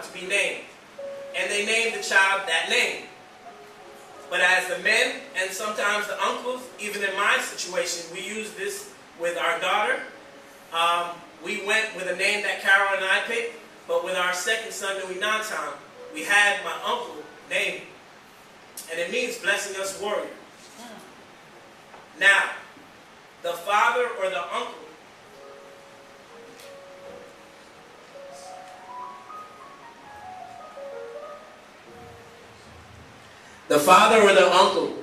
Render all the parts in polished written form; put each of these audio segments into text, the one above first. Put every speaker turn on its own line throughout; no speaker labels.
to be named. And they named the child that name. But as the men and sometimes the uncles, even in my situation, we use this with our daughter. We went with a name that Carol and I picked, but with our second son, Nuinatan, we had my uncle named. And it means blessing us warrior. Now, the father or the uncle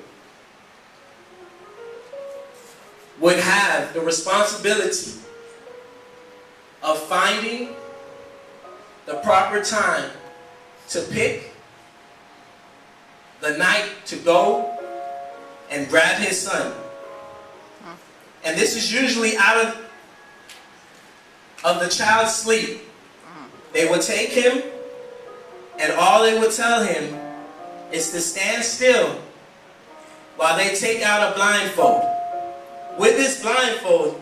would have the responsibility of finding the proper time to pick the night to go and grab his son. And this is usually out of the child's sleep. They would take him, and all they would tell him is to stand still while they take out a blindfold. With this blindfold,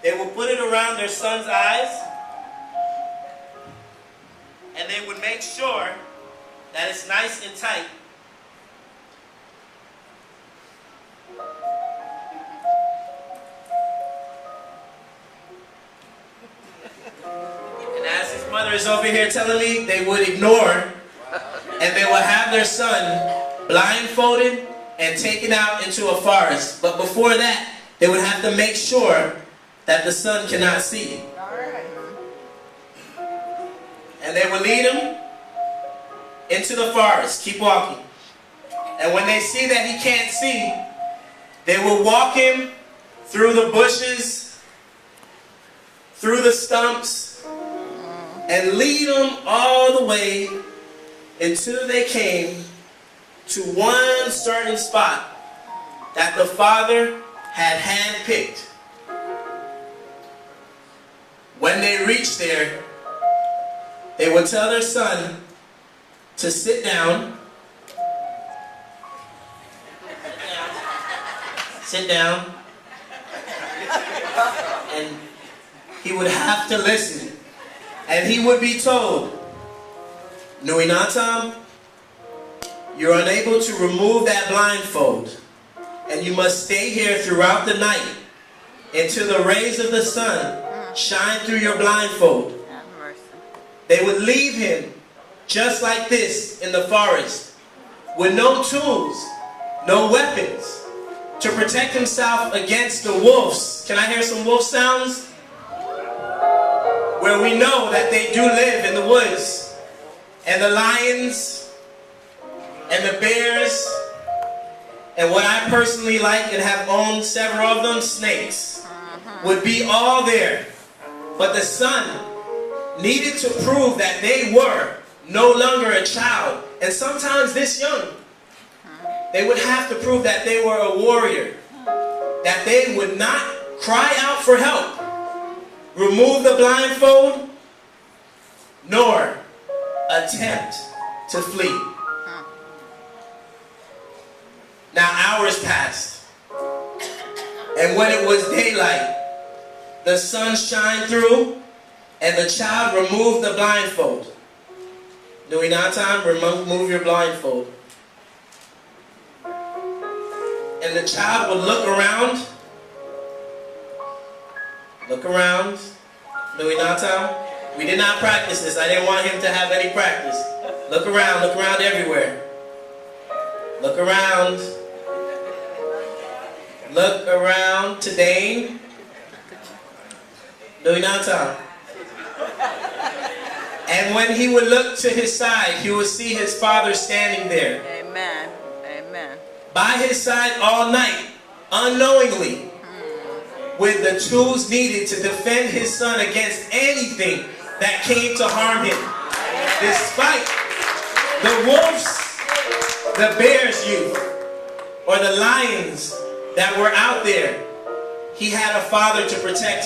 they will put it around their son's eyes, and they would make sure that it's nice and tight. And as his mother is over here telling me, they would ignore, and they would have their son blindfolded and taken out into a forest. But before that, they would have to make sure that the son cannot see. And they would lead him into the forest. Keep walking. And when they see that he can't see, they will walk him through the bushes, through the stumps, and lead him all the way until they came to one certain spot that the father had handpicked. When they reached there, they would tell their son to sit down. Sit down. And he would have to listen. And he would be told, Nuinatan, you're unable to remove that blindfold, and you must stay here throughout the night until the rays of the sun shine through your blindfold. They would leave him just like this in the forest, with no tools, no weapons, to protect himself against the wolves. Can I hear some wolf sounds? Where we know that they do live in the woods, and the lions, and the bears, and what I personally like and have owned several of them, snakes, would be all there. But the son needed to prove that they were no longer a child, and sometimes this young. They would have to prove that they were a warrior, that they would not cry out for help, remove the blindfold, nor attempt to flee. Now hours passed, and when it was daylight, the sun shined through, and the child removed the blindfold. Nuinatan, remove your blindfold. And the child would look around. Look around. Nuinatan, we did not practice this. I didn't want him to have any practice. Look around everywhere. Look around. Look around to Dane. Nuinatan. And when he would look to his side, he would see his father standing there.
Amen. Amen.
By his side all night, unknowingly, with the tools needed to defend his son against anything that came to harm him. Despite the wolves, the bears, or the lions that were out there, he had a father to protect him.